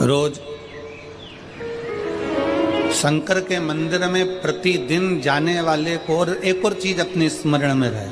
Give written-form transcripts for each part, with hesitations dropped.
रोज शंकर के मंदिर में प्रतिदिन जाने वाले को और एक और चीज अपने स्मरण में रहे,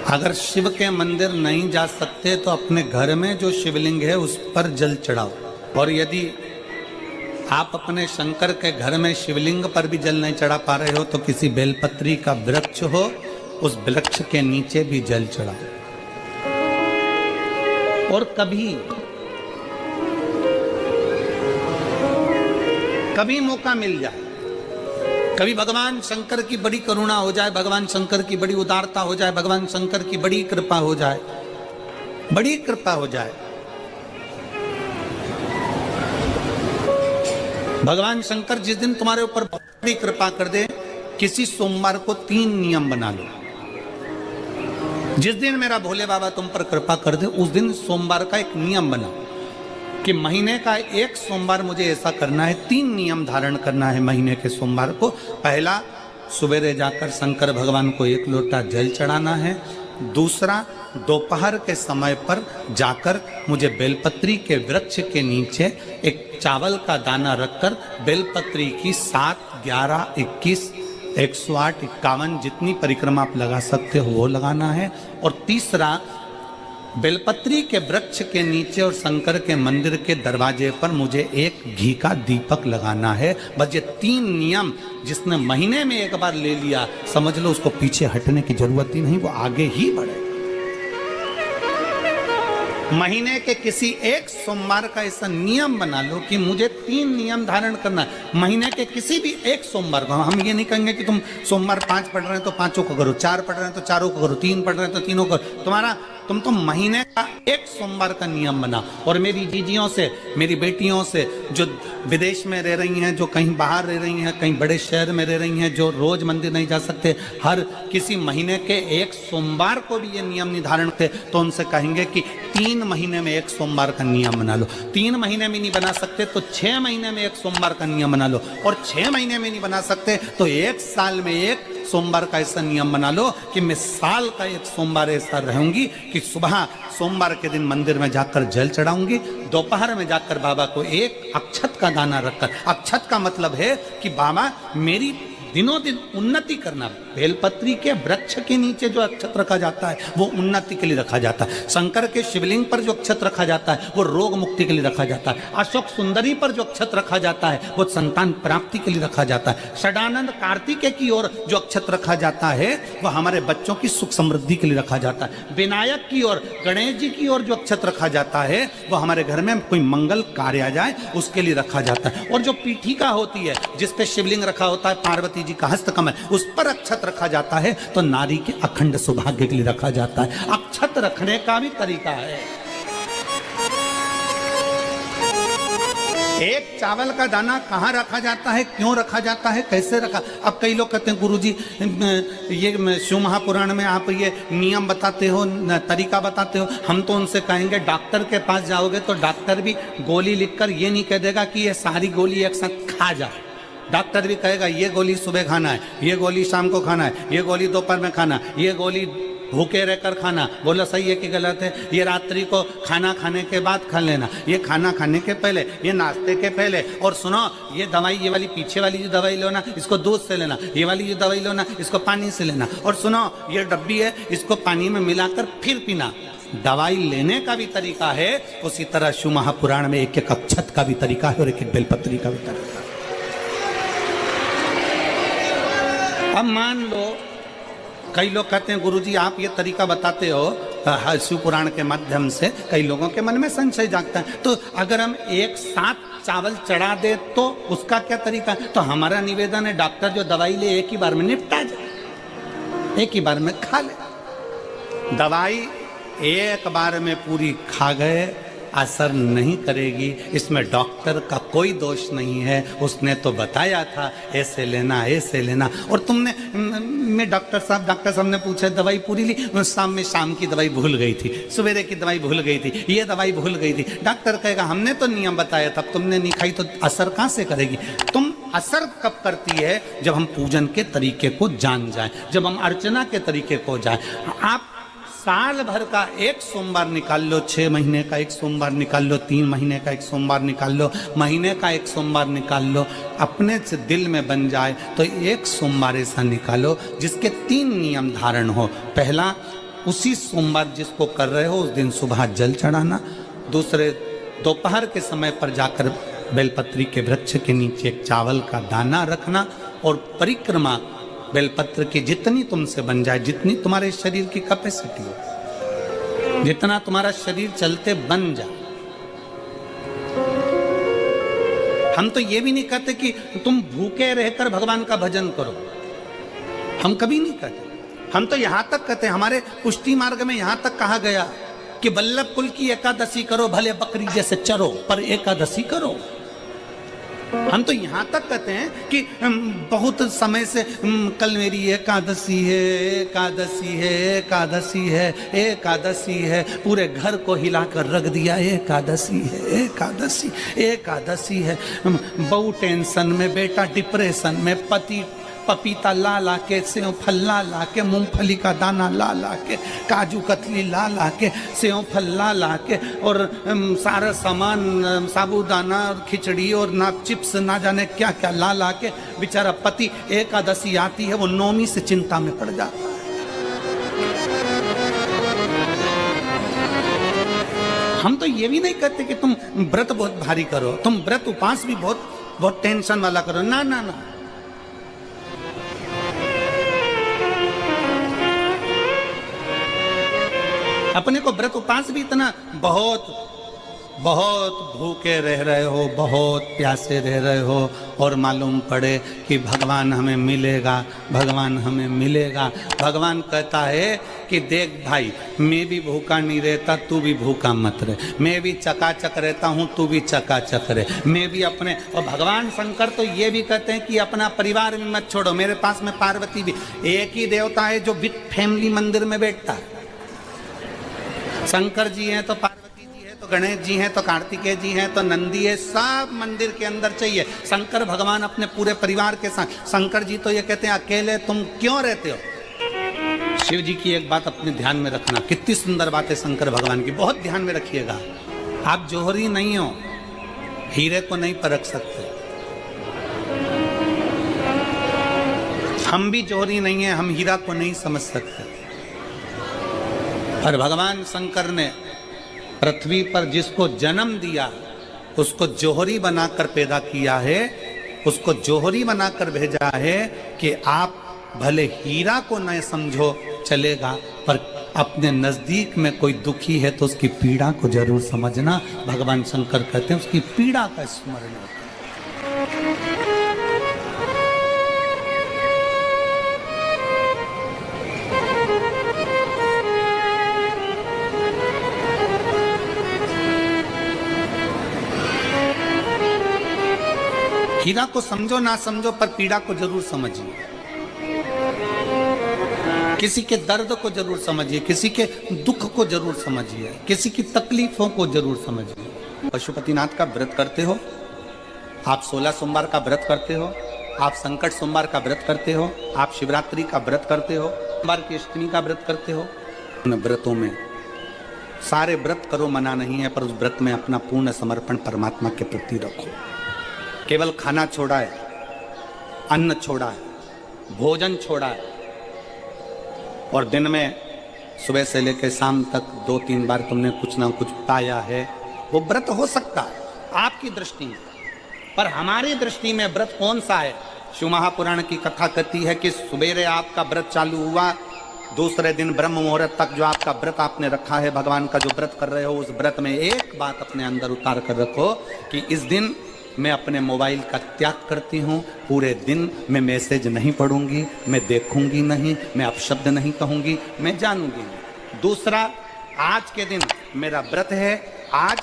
अगर शिव के मंदिर नहीं जा सकते तो अपने घर में जो शिवलिंग है उस पर जल चढ़ाओ। और यदि आप अपने शंकर के घर में शिवलिंग पर भी जल नहीं चढ़ा पा रहे हो तो किसी बेलपत्री का वृक्ष हो, उस वृक्ष के नीचे भी जल चढ़ाओ। और कभी मौका मिल जाए, कभी भगवान शंकर की बड़ी करुणा हो जाए, भगवान शंकर की बड़ी उदारता हो जाए, भगवान शंकर की बड़ी कृपा हो जाए, बड़ी कृपा हो जाए, भगवान शंकर जिस दिन तुम्हारे ऊपर बड़ी कृपा कर दे, किसी सोमवार को 3 नियम बना लो। जिस दिन मेरा भोले बाबा तुम पर कृपा कर दे उस दिन सोमवार का एक नियम बना कि महीने का एक सोमवार मुझे ऐसा करना है, 3 नियम धारण करना है महीने के सोमवार को। पहला, सवेरे जाकर शंकर भगवान को 1 लोटा जल चढ़ाना है। दूसरा, दोपहर के समय पर जाकर मुझे बेलपत्री के वृक्ष के नीचे एक चावल का दाना रखकर बेलपत्री की 7, 11, 21, 108, 51 जितनी परिक्रमा आप लगा सकते हो वो लगाना है। और तीसरा, बेलपत्री के वृक्ष के नीचे और शंकर के मंदिर के दरवाजे पर मुझे एक घी का दीपक लगाना है। बस ये 3 नियम जिसने महीने में एक बार ले लिया, समझ लो उसको पीछे हटने की जरूरत ही नहीं, वो आगे ही बढ़े। महीने के किसी एक सोमवार का ऐसा नियम बना लो कि मुझे 3 नियम धारण करना है महीने के किसी भी एक सोमवार को। हम ये नहीं कहेंगे कि तुम सोमवार 5 पढ़ रहे हैं तो 5 को करो, 4 पढ़ रहे हैं तो 4 को करो, 3 पढ़ रहे हैं तो 3 को करो। तुम तो महीने का एक सोमवार का नियम बना। और मेरी जीजियों से, मेरी बेटियों से जो विदेश में रह रही हैं, जो कहीं बाहर रह रही हैं, कहीं बड़े शहर में रह रही हैं, जो रोज मंदिर नहीं जा सकते, हर किसी महीने के एक सोमवार को भी ये नियम निर्धारण थे, तो उनसे कहेंगे कि 3 महीने में एक सोमवार का नियम बना लो। 3 महीने में नहीं बना सकते तो 6 महीने में एक सोमवार का नियम बना लो। और 6 महीने में नहीं बना सकते तो 1 साल में एक सोमवार का ऐसा नियम बना लो कि मैं साल का एक सोमवार ऐसा रहूंगी कि सुबह सोमवार के दिन मंदिर में जाकर जल चढ़ाऊंगी, दोपहर में जाकर बाबा को एक अक्षत का दाना रखकर, अक्षत का मतलब है कि बाबा मेरी दिनों दिन उन्नति करना। बेलपत्री के वृक्ष के नीचे जो अक्षत रखा जाता है वो उन्नति के लिए रखा जाता है। शंकर के शिवलिंग पर जो अक्षत रखा जाता है वो रोग मुक्ति के लिए रखा जाता है। अशोक सुंदरी पर जो अक्षत रखा जाता है वो संतान प्राप्ति के लिए रखा जाता है। षडानंद कार्तिकेय की ओर जो अक्षत रखा जाता है वो हमारे बच्चों की सुख समृद्धि के लिए रखा जाता है। विनायक की ओर, गणेश जी की ओर जो अक्षत रखा जाता है वो हमारे घर में कोई मंगल कार्य आ जाए उसके लिए रखा जाता है। और जो पीठिका होती है जिसपे शिवलिंग रखा होता है, पार्वती जी का हस्तकमल, उस पर अक्षत रखा जाता है तो नारी के अखंड सौभाग्य के लिए रखा जाता है। अक्षत रखने का भी तरीका है। एक चावल का दाना कहाँ रखा जाता है, क्यों रखा जाता है, कैसे रखा। अब कई लोग कहते हैं गुरुजी ये शिव महापुराण में आप ये नियम बताते हो, तरीका बताते हो। हम तो उनसे कहेंगे डॉक्टर के पास जाओगे तो डॉक्टर भी गोली लिखकर ये नहीं कह देगा कि ये सारी गोली एक साथ खा जा। डॉक्टर भी कहेगा ये गोली सुबह खाना है, ये गोली शाम को खाना है, ये गोली दोपहर में खाना, ये गोली भूखे रहकर खाना। बोला सही है कि गलत है? ये रात्रि को खाना खाने के बाद खा लेना, ये खाना खाने के पहले, ये नाश्ते के पहले। और सुनो, ये दवाई, ये वाली पीछे वाली जो दवाई लो ना इसको दूध से लेना, ये वाली जो दवाई लो ना इसको पानी से लेना। और सुनो, ये डब्बी है इसको पानी में मिलाकर फिर पीना। दवाई लेने का भी तरीका है, उसी तरह शिव महापुराण में एक एक अक्षत का भी तरीका है और एक एक बेलपत्री का भी तरीका है। अब मान लो कई लोग कहते हैं गुरुजी आप ये तरीका बताते हो शिव पुराण के माध्यम से, कई लोगों के मन में संशय जागता है, तो अगर हम एक साथ चावल चढ़ा दे तो उसका क्या तरीका है? तो हमारा निवेदन है डॉक्टर जो दवाई ले एक ही बार में निपटा जाए, एक ही बार में खा ले। दवाई एक बार में पूरी खा गए असर नहीं करेगी, इसमें डॉक्टर का कोई दोष नहीं है। उसने तो बताया था ऐसे लेना, ऐसे लेना। और तुमने, मैं डॉक्टर साहब ने पूछा दवाई पूरी ली, शाम की दवाई भूल गई थी, सवेरे की दवाई भूल गई थी, ये दवाई भूल गई थी। डॉक्टर कहेगा हमने तो नियम बताया था, तुमने नहीं खाई तो असर कहाँ से करेगी? तुम असर कब करती है? जब हम पूजन के तरीके को जान जाएं, जब हम अर्चना के तरीके को जाएं। आप साल भर का एक सोमवार निकाल लो, 6 महीने का एक सोमवार निकाल लो, 3 महीने का एक सोमवार निकाल लो, महीने का एक सोमवार निकाल लो, अपने से दिल में बन जाए तो एक सोमवार ऐसा निकालो जिसके 3 नियम धारण हो। पहला, उसी सोमवार जिसको कर रहे हो उस दिन सुबह जल चढ़ाना। दूसरे, दोपहर के समय पर जाकर बेलपत्री के वृक्ष के नीचे एक चावल का दाना रखना और परिक्रमा बेलपत्र की जितनी तुमसे बन जाए, जितनी तुम्हारे शरीर की कैपेसिटी हो, जितना तुम्हारा शरीर चलते बन जाए। हम तो ये भी नहीं कहते कि तुम भूखे रहकर भगवान का भजन करो, हम कभी नहीं कहते। हम तो यहां तक कहते हैं, हमारे पुष्टि मार्ग में यहां तक कहा गया कि वल्लभ कुल की एकादशी करो, भले बकरी जैसे चरो पर एकादशी करो। हम तो यहां तक कहते हैं कि बहुत समय से कल मेरी एकादशी है, एकादशी है, एकादशी है, एकादशी है, पूरे घर को हिलाकर रख दिया, एकादशी है, एकादशी, एकादशी है। बहू टेंशन में, बेटा डिप्रेशन में, पति पपीता ला ला के, सेव फल ला ला के, मूंगफली का दाना ला ला के, काजू कतली ला ला के, सेव फल ला ला के, और सारा सामान, साबूदाना और खिचड़ी और ना चिप्स ना जाने क्या क्या ला ला के, बेचारा पति एकादशी आती है वो नौमी से चिंता में पड़ जाता है। हम तो ये भी नहीं कहते कि तुम व्रत बहुत भारी करो, तुम व्रत उपास भी बहुत टेंशन वाला करो, ना ना ना। अपने को व्रत उपास भी इतना बहुत भूखे रह रहे हो, बहुत प्यासे रह रहे हो, और मालूम पड़े कि भगवान हमें मिलेगा, भगवान हमें मिलेगा। भगवान कहता है कि देख भाई, मैं भी भूखा नहीं रहता, तू भी भूखा मत रहे, मैं भी चकाचक रहता हूँ, तू भी चकाचक रहे, मैं भी अपने। और भगवान शंकर तो ये भी कहते हैं कि अपना परिवार में मत छोड़ो। मेरे पास में पार्वती भी, एक ही देवता है जो विद फैमिली मंदिर में बैठता है। शंकर जी हैं तो पार्वती जी है, तो गणेश जी हैं, तो कार्तिकेय जी हैं, तो नंदी है, सब मंदिर के अंदर चाहिए। शंकर भगवान अपने पूरे परिवार के साथ। शंकर जी तो ये कहते हैं अकेले तुम क्यों रहते हो। शिव जी की एक बात अपने ध्यान में रखना, कितनी सुंदर बात है शंकर भगवान की, बहुत ध्यान में रखिएगा। आप जौहरी नहीं हो, हीरे को नहीं परख सकते। हम भी जौहरी नहीं है, हम हीरा को नहीं समझ सकते। और भगवान शंकर ने पृथ्वी पर जिसको जन्म दिया उसको जौहरी बनाकर पैदा किया है, उसको जौहरी बनाकर भेजा है कि आप भले हीरा को न समझो चलेगा, पर अपने नजदीक में कोई दुखी है तो उसकी पीड़ा को जरूर समझना। भगवान शंकर कहते हैं उसकी पीड़ा का स्मरण होता है। हीरा को समझो ना समझो, पर पीड़ा को जरूर समझिए। किसी के दर्द को जरूर समझिए, किसी के दुख को जरूर समझिए, किसी की तकलीफों को जरूर समझिए। पशुपतिनाथ का व्रत करते हो आप, 16 सोमवार का व्रत करते हो आप, संकट सोमवार का व्रत करते हो आप, शिवरात्रि का व्रत करते हो, सोमवार की अष्टमी का व्रत करते हो। उन व्रतों में सारे व्रत करो, मना नहीं है, पर उस व्रत में अपना पूर्ण समर्पण परमात्मा के प्रति रखो। केवल खाना छोड़ा है, अन्न छोड़ा है, भोजन छोड़ा है, और दिन में सुबह से लेकर शाम तक 2-3 बार तुमने कुछ ना कुछ पाया है, वो व्रत हो सकता है आपकी दृष्टि में, पर हमारी दृष्टि में व्रत कौन सा है। शिव महापुराण की कथा कहती है कि सुबेरे आपका व्रत चालू हुआ, दूसरे दिन ब्रह्म मुहूर्त तक जो आपका व्रत आपने रखा है, भगवान का जो व्रत कर रहे हो, उस व्रत में एक बात अपने अंदर उतार कर रखो कि इस दिन मैं अपने मोबाइल का त्याग करती हूँ, पूरे दिन मैं मैसेज नहीं पढ़ूंगी, मैं देखूंगी नहीं, मैं अपशब्द नहीं कहूंगी, मैं जानूंगी नहीं। दूसरा, आज के दिन मेरा व्रत है, आज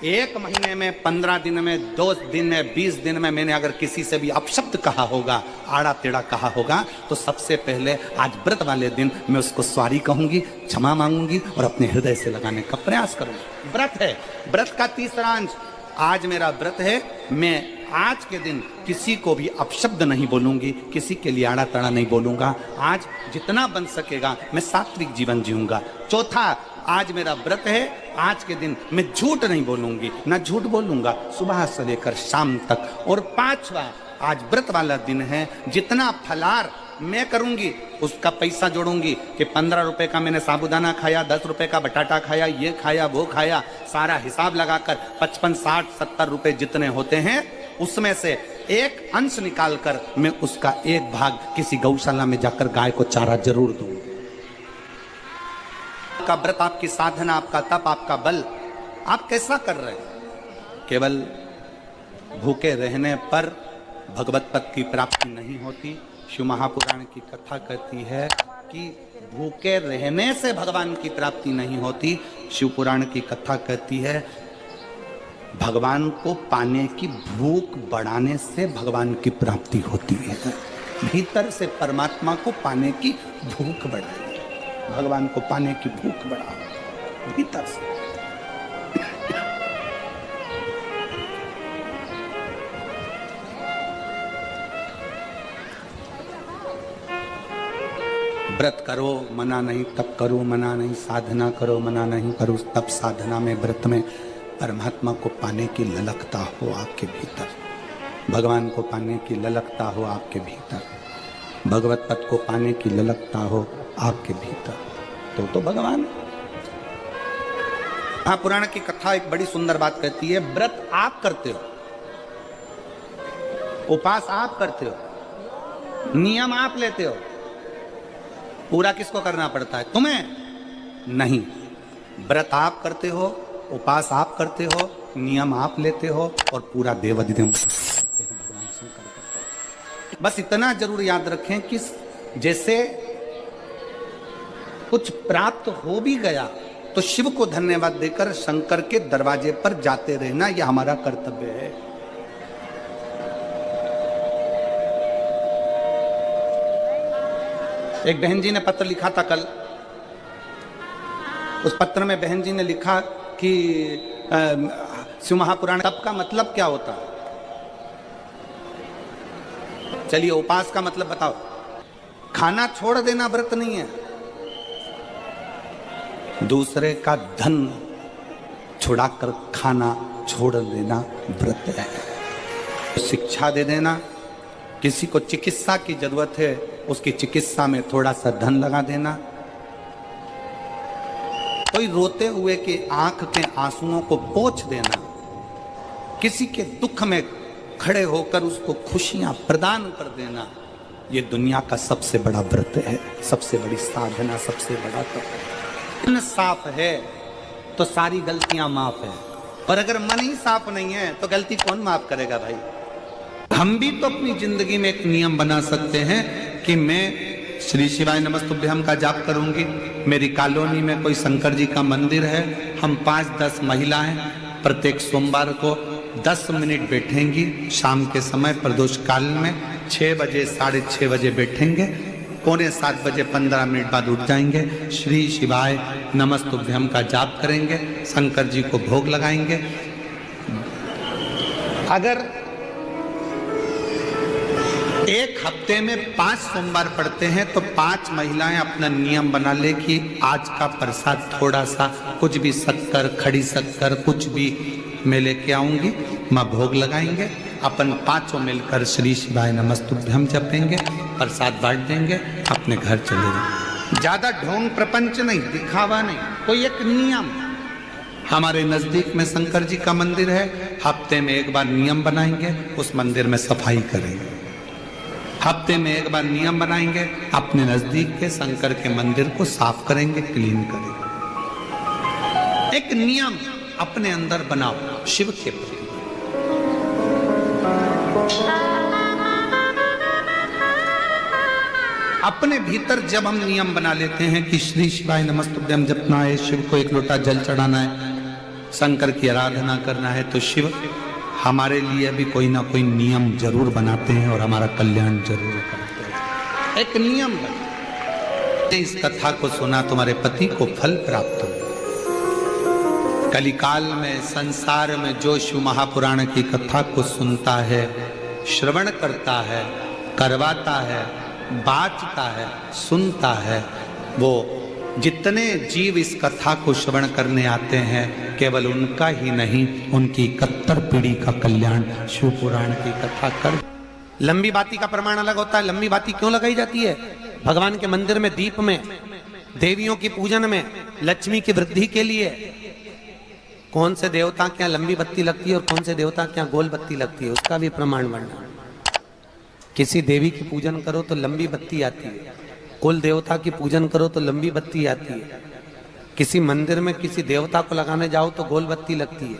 1 महीने में, 15 दिन में, 2 दिन में, 20 दिन में मैंने अगर किसी से भी अपशब्द कहा होगा, आड़ा टेढ़ा कहा होगा, तो सबसे पहले आज व्रत वाले दिन मैं उसको सॉरी कहूंगी, क्षमा मांगूंगी और अपने हृदय से लगाने का प्रयास करूंगी। व्रत है, व्रत का तीसरा अंश, आज मेरा व्रत है, मैं आज के दिन किसी को भी अपशब्द नहीं बोलूंगी, किसी के लिए आड़ा तड़ा नहीं बोलूंगा। आज जितना बन सकेगा मैं सात्विक जीवन जीऊंगा। चौथा, आज मेरा व्रत है, आज के दिन मैं झूठ नहीं बोलूंगी, ना झूठ बोलूंगा सुबह से लेकर शाम तक। और पांचवा, आज व्रत वाला दिन है, जितना फलार मैं करूंगी उसका पैसा जोड़ूंगी कि 15 रुपए का मैंने साबुदाना खाया, 10 रुपए का बटाटा खाया, ये खाया वो खाया, सारा हिसाब लगाकर 55, 60, 70 रुपए जितने होते हैं उसमें से एक अंश निकालकर मैं उसका एक भाग किसी गौशाला में जाकर गाय को चारा जरूर दूंगी। आपका व्रत, आपकी साधना, आपका तप, आपका बल, आप कैसा कर रहे हैं? केवल भूखे रहने पर भगवत पद की प्राप्ति नहीं होती। शिव महापुराण की कथा कहती है कि भूखे रहने से भगवान की प्राप्ति नहीं होती। शिव पुराण की कथा कहती है भगवान को पाने की भूख बढ़ाने से भगवान की प्राप्ति होती है। भीतर से परमात्मा को पाने की भूख बढ़ाइए, भगवान को पाने की भूख बढ़ाओ भीतर से। व्रत करो मना नहीं, तप करो मना नहीं, साधना करो मना नहीं, पर उस तप साधना में, व्रत में परमात्मा को पाने की ललकता हो आपके भीतर, भगवान को पाने की ललकता हो आपके भीतर, भगवत पद को पाने की ललकता हो आपके भीतर, तो भगवान। हाँ, पुराण की कथा एक बड़ी सुंदर बात कहती है, व्रत आप करते हो, उपास आप करते हो, नियम आप लेते हो, पूरा किसको करना पड़ता है? तुम्हें नहीं। व्रत आप करते हो, उपास आप करते हो, नियम आप लेते हो और पूरा देवाधिदेव भगवान शंकर करते हो। बस इतना जरूर याद रखें कि जैसे कुछ प्राप्त हो भी गया तो शिव को धन्यवाद देकर शंकर के दरवाजे पर जाते रहना, यह हमारा कर्तव्य है। एक बहन जी ने पत्र लिखा था कल। उस पत्र में बहन जी ने लिखा कि शिव महापुराण तप का मतलब क्या होता है? चलिए, उपास का मतलब बताओ। खाना छोड़ देना व्रत नहीं है, दूसरे का धन छुड़ाकर खाना छोड़ देना व्रत है। शिक्षा दे देना, किसी को चिकित्सा की जरूरत है उसकी चिकित्सा में थोड़ा सा धन लगा देना, कोई रोते हुए के आंख के आंसुओं को पोंछ देना, किसी के दुख में खड़े होकर उसको खुशियां प्रदान कर देना, ये दुनिया का सबसे बड़ा व्रत है, सबसे बड़ी साधना, सबसे बड़ा तप। मन साफ है तो सारी गलतियां माफ है, और अगर मन ही साफ नहीं है तो गलती कौन माफ करेगा भाई? हम भी तो अपनी जिंदगी में एक नियम बना सकते हैं कि मैं श्री शिवाय नमस्तुभ्यम का जाप करूंगी। मेरी कॉलोनी में कोई शंकर जी का मंदिर है, हम 5-10 महिलाएं प्रत्येक सोमवार को 10 मिनट बैठेंगी। शाम के समय प्रदोष काल में 6 बजे 6:30 बजे बैठेंगे, 6:45 बजे 15 मिनट बाद उठ जाएंगे, श्री शिवाय नमस्तुभ्यम का जाप करेंगे, शंकर जी को भोग लगाएंगे। अगर एक हफ्ते में 5 सोमवार पड़ते हैं तो 5 महिलाएं अपना नियम बना ले कि आज का प्रसाद थोड़ा सा, कुछ भी शक्कर, खड़ी शक्कर, कुछ भी मैं लेके आऊंगी, माँ भोग लगाएंगे, अपन 5 मिलकर श्री शिवाय नमस्तुभ्यम जपेंगे, प्रसाद बांट देंगे, अपने घर चले जाएंगे। ज्यादा ढोंग प्रपंच नहीं, दिखावा नहीं, कोई एक नियम। हमारे नजदीक में शंकर जी का मंदिर है, हफ्ते में एक बार नियम बनाएंगे, उस मंदिर में सफाई करेंगे। हफ्ते में एक बार नियम बनाएंगे, अपने नजदीक के शंकर के मंदिर को साफ करेंगे, क्लीन करेंगे। एक नियम अपने अंदर बनाओ शिव के प्रति। अपने भीतर जब हम नियम बना लेते हैं कि श्री शिवाय नमस्तुभ्यम जपना है, शिव को एक लोटा जल चढ़ाना है, शंकर की आराधना करना है, तो शिव हमारे लिए भी कोई ना कोई नियम जरूर बनाते हैं और हमारा कल्याण जरूर करते हैं। एक नियम बना, इस कथा को सुना, तुम्हारे पति को फल प्राप्त हो। कलिकाल में संसार में जो शिव महापुराण की कथा को सुनता है, श्रवण करता है, करवाता है, बाँचता है, सुनता है, वो जितने जीव इस कथा को श्रवण करने आते हैं, केवल उनका ही नहीं, उनकी 71 पीढ़ी का कल्याण शिव पुराण की कथा कर। लंबी बाती का प्रमाण अलग होता है। लंबी बाती क्यों लगाई जाती है? भगवान के मंदिर में, दीप में, देवियों की पूजन में, लक्ष्मी की वृद्धि के लिए। कौन से देवता के यहाँ लंबी बत्ती लगती है और कौन से देवता के यहाँ गोल बत्ती लगती है, उसका भी प्रमाण वर्णन। किसी देवी की पूजन करो तो लंबी बत्ती आती है, कुल देवता की पूजन करो तो लंबी बत्ती आती है। किसी मंदिर में किसी देवता को लगाने जाओ तो गोल बत्ती लगती है,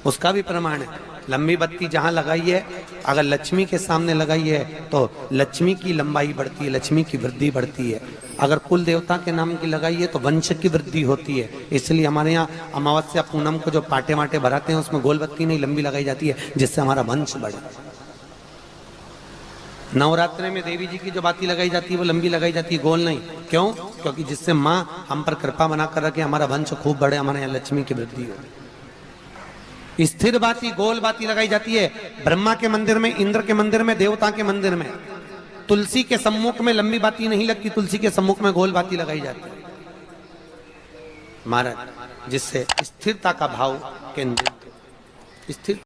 उसका भी प्रमाण है। लंबी बत्ती जहां लगाई है, अगर लक्ष्मी के सामने लगाई है तो लक्ष्मी की लंबाई बढ़ती है, लक्ष्मी की वृद्धि बढ़ती है। अगर कुल देवता के नाम की लगाई है तो वंश की वृद्धि होती है। इसलिए हमारे यहाँ अमावस्या पूनम को जो पाटे माटे भराते हैं उसमें गोल बत्ती नहीं लंबी लगाई जाती है, जिससे हमारा वंश बढ़े। नवरात्रि में देवी जी की जो बाती लगाई जाती है वो लंबी लगाई जाती है, गोल नहीं। क्यों? क्योंकि जिससे माँ हम पर कृपा बना कर रखे, हमारा वंश खूब बढ़े, हमारे यहाँ लक्ष्मी की वृद्धि हो। स्थिर बाती, गोल बाती लगाई जाती है ब्रह्मा के मंदिर में, इंद्र के मंदिर में, देवता के मंदिर में। तुलसी के सम्मुख में लंबी बाती नहीं लगती, तुलसी के सम्मुख में गोल बाती लगाई जाती है महाराज, जिससे स्थिरता का भाव केंद्रित। स्थिर